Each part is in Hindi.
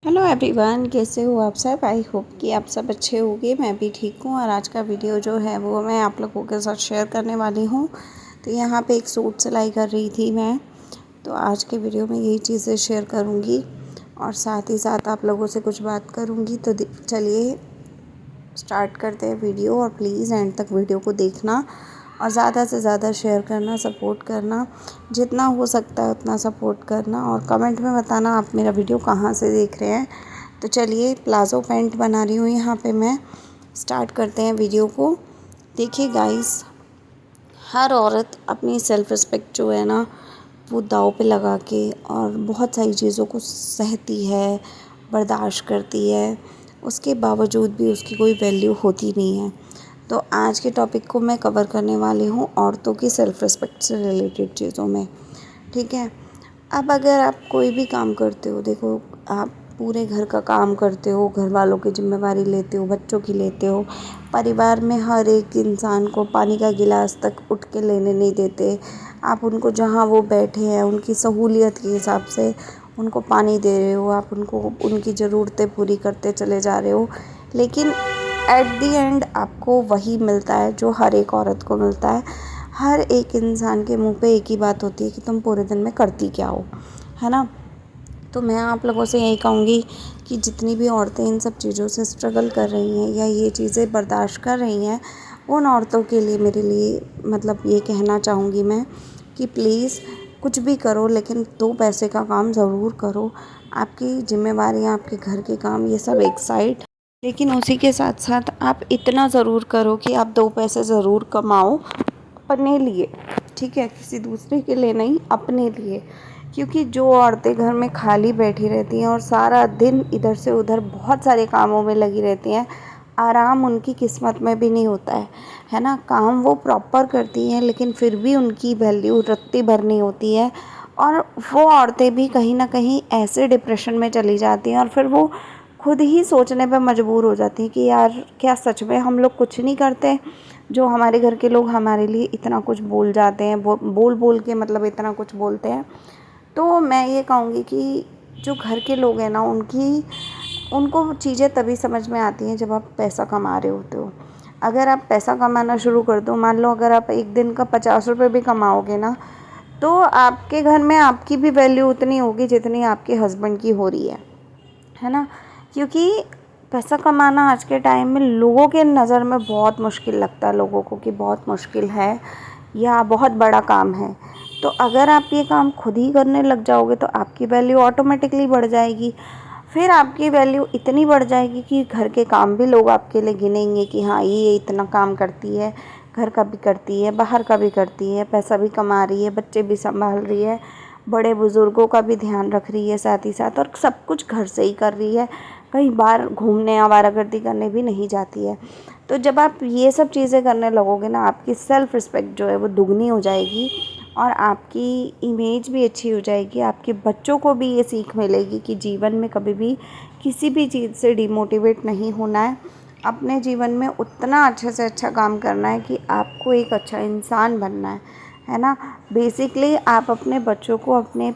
हेलो एवरीवन, कैसे हो आप सब। आई होप कि आप सब अच्छे होंगे। मैं भी ठीक हूँ। और आज का वीडियो जो है वो मैं आप लोगों के साथ शेयर करने वाली हूँ। तो यहाँ पे एक सूट सिलाई कर रही थी मैं। तो आज के वीडियो में यही चीज़ें शेयर करूँगी और साथ ही साथ आप लोगों से कुछ बात करूँगी। तो चलिए स्टार्ट करते हैं वीडियो। और प्लीज़ एंड तक वीडियो को देखना और ज़्यादा से ज़्यादा शेयर करना, सपोर्ट करना, जितना हो सकता है उतना सपोर्ट करना। और कमेंट में बताना आप मेरा वीडियो कहाँ से देख रहे हैं। तो चलिए प्लाज़ो पैंट बना रही हूँ यहाँ पे मैं। स्टार्ट करते हैं वीडियो को। देखिए गाइस, हर औरत अपनी सेल्फ़ रिस्पेक्ट जो है ना वो दाँव पे लगा के और बहुत सारी चीज़ों को सहती है, बर्दाश्त करती है। उसके बावजूद भी उसकी कोई वैल्यू होती नहीं है। तो आज के टॉपिक को मैं कवर करने वाली हूँ औरतों की सेल्फ़ रिस्पेक्ट से रिलेटेड चीज़ों में। ठीक है। अब अगर आप कोई भी काम करते हो, देखो आप पूरे घर का काम करते हो, घर वालों की ज़िम्मेवारी लेते हो, बच्चों की लेते हो, परिवार में हर एक इंसान को पानी का गिलास तक उठ के लेने नहीं देते। आप उनको जहाँ वो बैठे हैं उनकी सहूलियत के हिसाब से उनको पानी दे रहे हो, आप उनको उनकी ज़रूरतें पूरी करते चले जा रहे हो। लेकिन एट दी एंड आपको वही मिलता है जो हर एक औरत को मिलता है। हर एक इंसान के मुंह पे एक ही बात होती है कि तुम पूरे दिन में करती क्या हो, है ना। तो मैं आप लोगों से यही कहूँगी कि जितनी भी औरतें इन सब चीज़ों से स्ट्रगल कर रही हैं या ये चीज़ें बर्दाश्त कर रही हैं, उन औरतों के लिए मेरे लिए मतलब ये कहना चाहूँगी मैं कि प्लीज़ कुछ भी करो लेकिन 2 पैसे का काम ज़रूर करो। आपकी ज़िम्मेवारियाँ, आपके घर के काम ये सब एक साइड, लेकिन उसी के साथ साथ आप इतना ज़रूर करो कि आप 2 पैसे ज़रूर कमाओ अपने लिए। ठीक है, किसी दूसरे के लिए नहीं, अपने लिए। क्योंकि जो औरतें घर में खाली बैठी रहती हैं और सारा दिन इधर से उधर बहुत सारे कामों में लगी रहती हैं, आराम उनकी किस्मत में भी नहीं होता है ना। काम वो प्रॉपर करती हैं लेकिन फिर भी उनकी वैल्यू रत्ती भर नहीं होती है। और वो औरतें भी कहीं ना कहीं ऐसे डिप्रेशन में चली जाती हैं और फिर वो खुद ही सोचने पे मजबूर हो जाती हैं कि यार क्या सच में हम लोग कुछ नहीं करते, जो हमारे घर के लोग हमारे लिए इतना कुछ बोल जाते हैं, बोल बोल के मतलब इतना कुछ बोलते हैं। तो मैं ये कहूँगी कि जो घर के लोग हैं ना उनको चीज़ें तभी समझ में आती हैं जब आप पैसा कमा रहे होते हो। अगर आप पैसा कमाना शुरू कर दो, मान लो अगर आप एक दिन का 50 रुपये भी कमाओगे ना, तो आपके घर में आपकी भी वैल्यू उतनी होगी जितनी आपके हस्बैंड की हो रही है ना। क्योंकि पैसा कमाना आज के टाइम में लोगों के नज़र में बहुत मुश्किल लगता है, लोगों को कि बहुत मुश्किल है या बहुत बड़ा काम है। तो अगर आप ये काम खुद ही करने लग जाओगे तो आपकी वैल्यू ऑटोमेटिकली बढ़ जाएगी। फिर आपकी वैल्यू इतनी बढ़ जाएगी कि घर के काम भी लोग आपके लिए गिनेंगे कि हाँ ये इतना काम करती है, घर का भी करती है, बाहर का भी करती है, पैसा भी कमा रही है, बच्चे भी संभाल रही है, बड़े बुज़ुर्गों का भी ध्यान रख रही है साथ ही साथ, और सब कुछ घर से ही कर रही है, कहीं बाहर घूमने आवारागर्दी करने भी नहीं जाती है। तो जब आप ये सब चीज़ें करने लगोगे ना, आपकी सेल्फ़ रिस्पेक्ट जो है वो दुगनी हो जाएगी और आपकी इमेज भी अच्छी हो जाएगी। आपके बच्चों को भी ये सीख मिलेगी कि जीवन में कभी भी किसी भी चीज़ से डिमोटिवेट नहीं होना है। अपने जीवन में उतना अच्छे से अच्छा काम करना है कि आपको एक अच्छा इंसान बनना है ना। बेसिकली आप अपने बच्चों को अपने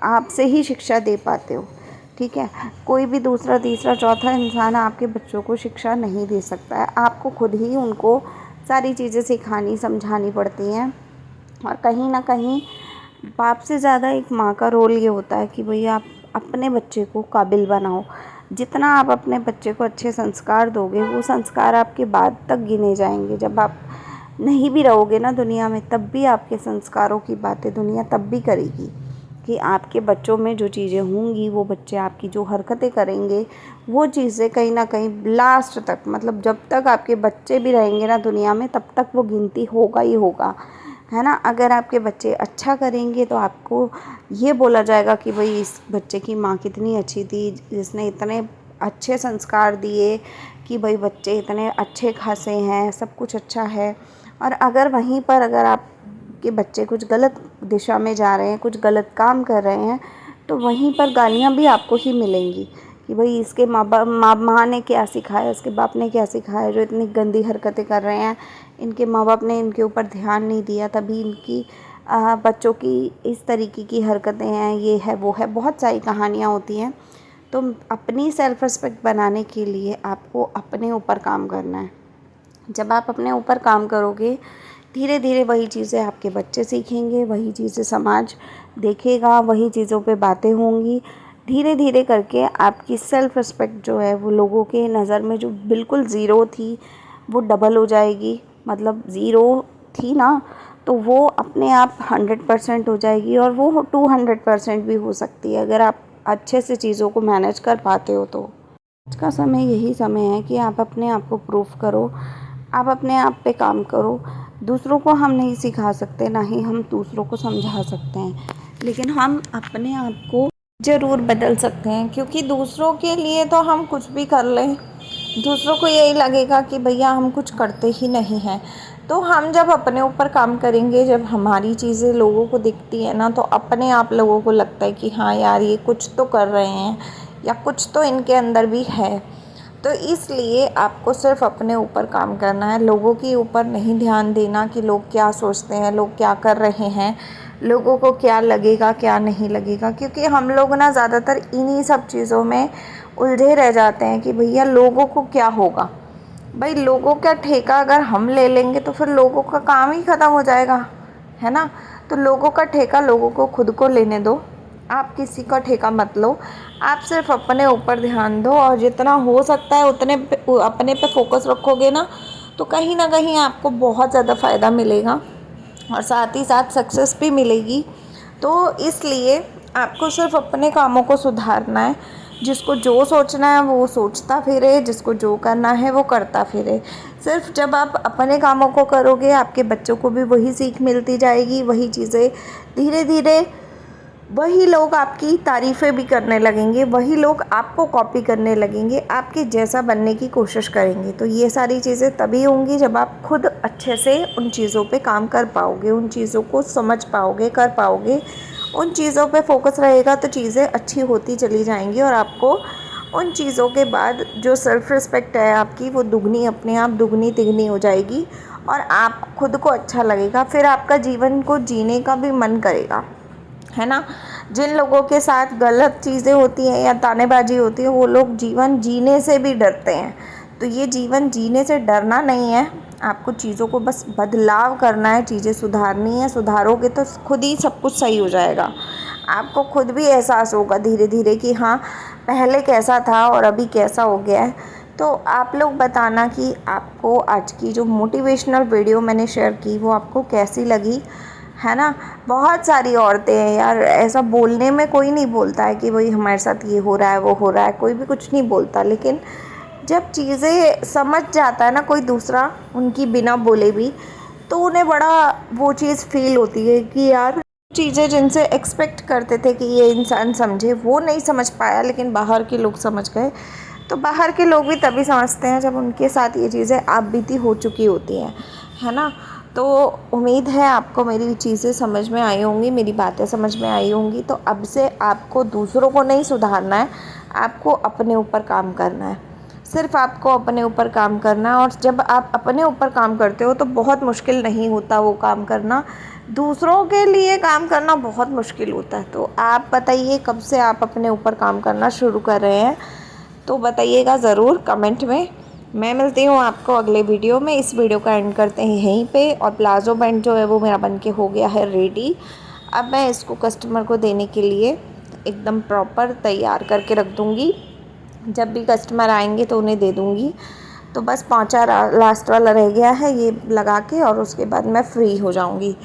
आप से ही शिक्षा दे पाते हो। ठीक है, कोई भी दूसरा तीसरा चौथा इंसान आपके बच्चों को शिक्षा नहीं दे सकता है। आपको खुद ही उनको सारी चीज़ें सिखानी समझानी पड़ती हैं। और कहीं ना कहीं बाप से ज़्यादा एक माँ का रोल ये होता है कि भई आप अपने बच्चे को काबिल बनाओ। जितना आप अपने बच्चे को अच्छे संस्कार दोगे वो संस्कार आपके बाद तक गिने जाएंगे। जब आप नहीं भी रहोगे ना दुनिया में, तब भी आपके संस्कारों की बातें दुनिया तब भी करेगी कि आपके बच्चों में जो चीज़ें होंगी, वो बच्चे आपकी जो हरकतें करेंगे, वो चीज़ें कहीं ना कहीं लास्ट तक, मतलब जब तक आपके बच्चे भी रहेंगे ना दुनिया में, तब तक वो गिनती होगा ही होगा, है ना। अगर आपके बच्चे अच्छा करेंगे तो आपको ये बोला जाएगा कि भाई इस बच्चे की माँ कितनी अच्छी थी, जिसने इतने अच्छे संस्कार दिए कि भाई बच्चे इतने अच्छे खासे हैं, सब कुछ अच्छा है। और अगर वहीं पर अगर आपके बच्चे कुछ गलत दिशा में जा रहे हैं, कुछ गलत काम कर रहे हैं, तो वहीं पर गालियाँ भी आपको ही मिलेंगी कि भाई इसके माँ ने क्या सिखाया, इसके बाप ने क्या सिखाया, जो इतनी गंदी हरकतें कर रहे हैं। इनके माँ बाप ने इनके ऊपर ध्यान नहीं दिया, तभी इनकी बच्चों की इस तरीके की हरकतें हैं, ये है वो है, बहुत सारी कहानियाँ होती हैं। तो अपनी सेल्फ़ रिस्पेक्ट बनाने के लिए आपको अपने ऊपर काम करना है। जब आप अपने ऊपर काम करोगे, धीरे धीरे वही चीज़ें आपके बच्चे सीखेंगे, वही चीज़ें समाज देखेगा, वही चीज़ों पे बातें होंगी। धीरे धीरे करके आपकी सेल्फ़ रिस्पेक्ट जो है वो लोगों के नज़र में जो बिल्कुल ज़ीरो थी वो डबल हो जाएगी। मतलब ज़ीरो थी ना, तो वो अपने आप 100% हो जाएगी, और वो 200% भी हो सकती है अगर आप अच्छे से चीज़ों को मैनेज कर पाते हो तो। आज का समय यही समय है कि आप अपने आप को प्रूफ करो, आप अपने आप पे काम करो। दूसरों को हम नहीं सिखा सकते, ना ही हम दूसरों को समझा सकते हैं, लेकिन हम अपने आप को ज़रूर बदल सकते हैं, क्योंकि दूसरों के लिए तो हम कुछ भी कर लें, दूसरों को यही लगेगा कि भैया हम कुछ करते ही नहीं हैं। तो हम जब अपने ऊपर काम करेंगे, जब हमारी चीज़ें लोगों को दिखती है ना, तो अपने आप लोगों को लगता है कि हाँ यार, ये कुछ तो कर रहे हैं या कुछ तो इनके अंदर भी है। तो इसलिए आपको सिर्फ अपने ऊपर काम करना है, लोगों के ऊपर नहीं ध्यान देना कि लोग क्या सोचते हैं, लोग क्या कर रहे हैं, लोगों को क्या लगेगा क्या नहीं लगेगा। क्योंकि हम लोग ना ज़्यादातर इन्हीं सब चीज़ों में उलझे रह जाते हैं कि भैया लोगों को क्या होगा। भाई लोगों का ठेका अगर हम ले लेंगे तो फिर लोगों का काम ही ख़त्म हो जाएगा, है ना। तो लोगों का ठेका लोगों को खुद को लेने दो, आप किसी का ठेका मत लो। आप सिर्फ अपने ऊपर ध्यान दो, और जितना हो सकता है उतने अपने पे फोकस रखोगे ना, तो कहीं ना कहीं आपको बहुत ज़्यादा फ़ायदा मिलेगा, और साथ ही साथ सक्सेस भी मिलेगी। तो इसलिए आपको सिर्फ अपने कामों को सुधारना है। जिसको जो सोचना है वो सोचता फिरे, जिसको जो करना है वो करता फिरे। सिर्फ जब आप अपने कामों को करोगे, आपके बच्चों को भी वही सीख मिलती जाएगी, वही चीज़ें धीरे धीरे वही लोग आपकी तारीफ़ें भी करने लगेंगे, वही लोग आपको कॉपी करने लगेंगे, आपके जैसा बनने की कोशिश करेंगे। तो ये सारी चीज़ें तभी होंगी जब आप खुद अच्छे से उन चीज़ों पे काम कर पाओगे, उन चीज़ों को समझ पाओगे, कर पाओगे। उन चीज़ों पे फोकस रहेगा तो चीज़ें अच्छी होती चली जाएंगी, और आपको उन चीज़ों के बाद जो सेल्फ़ रिस्पेक्ट है आपकी, वो दुगनी, अपने आप दुगनी तिगनी हो जाएगी, और आप खुद को अच्छा लगेगा। फिर आपका जीवन को जीने का भी मन करेगा, है ना। जिन लोगों के साथ गलत चीज़ें होती हैं या तानेबाजी होती है, वो लोग जीवन जीने से भी डरते हैं। तो ये जीवन जीने से डरना नहीं है, आपको चीज़ों को बस बदलाव करना है, चीज़ें सुधारनी है। सुधारोगे तो खुद ही सब कुछ सही हो जाएगा। आपको खुद भी एहसास होगा धीरे धीरे कि हाँ, पहले कैसा था और अभी कैसा हो गया है। तो आप लोग बताना कि आपको आज की जो मोटिवेशनल वीडियो मैंने शेयर की वो आपको कैसी लगी, है ना। बहुत सारी औरतें हैं यार, ऐसा बोलने में कोई नहीं बोलता है कि भाई हमारे साथ ये हो रहा है वो हो रहा है, कोई भी कुछ नहीं बोलता। लेकिन जब चीज़ें समझ जाता है ना कोई दूसरा, उनकी बिना बोले भी, तो उन्हें बड़ा वो चीज़ फील होती है कि यार चीज़ें जिनसे एक्सपेक्ट करते थे कि ये इंसान समझे, वो नहीं समझ पाया, लेकिन बाहर के लोग समझ गए। तो बाहर के लोग भी तभी समझते हैं जब उनके साथ ये चीज़ें आप बीती हो चुकी होती हैं, है ना। तो उम्मीद है आपको मेरी चीज़ें समझ में आई होंगी, मेरी बातें समझ में आई होंगी। तो अब से आपको दूसरों को नहीं सुधारना है, आपको अपने ऊपर काम करना है। सिर्फ आपको अपने ऊपर काम करना है, और जब आप अपने ऊपर काम करते हो तो बहुत मुश्किल नहीं होता वो काम करना, दूसरों के लिए काम करना बहुत मुश्किल होता है। तो आप बताइए कब से आप अपने ऊपर काम करना शुरू कर रहे हैं, तो बताइएगा ज़रूर कमेंट में। मैं मिलती हूँ आपको अगले वीडियो में। इस वीडियो का एंड करते हैं यहीं पे। और प्लाज़ो पैंट जो है वो मेरा बनके हो गया है रेडी। अब मैं इसको कस्टमर को देने के लिए एकदम प्रॉपर तैयार करके रख दूँगी, जब भी कस्टमर आएंगे तो उन्हें दे दूँगी। तो बस पोंचा लास्ट वाला रह गया है ये लगा के, और उसके बाद मैं फ्री हो जाऊँगी।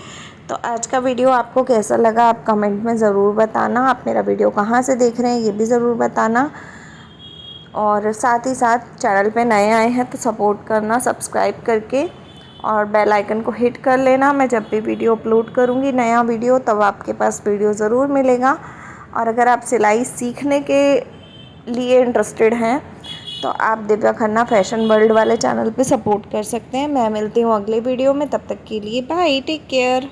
तो आज का वीडियो आपको कैसा लगा आप कमेंट में ज़रूर बताना। आप मेरा वीडियो कहाँ से देख रहे हैं ये भी ज़रूर बताना, और साथ ही साथ चैनल पे नए आए हैं तो सपोर्ट करना सब्सक्राइब करके, और बेल आइकन को हिट कर लेना। मैं जब भी वीडियो अपलोड करूँगी नया वीडियो, तब आपके पास वीडियो ज़रूर मिलेगा। और अगर आप सिलाई सीखने के लिए इंटरेस्टेड हैं तो आप दिव्या खन्ना फैशन वर्ल्ड वाले चैनल पे सपोर्ट कर सकते हैं। मैं मिलती हूँ अगले वीडियो में, तब तक के लिए बाय, टेक केयर।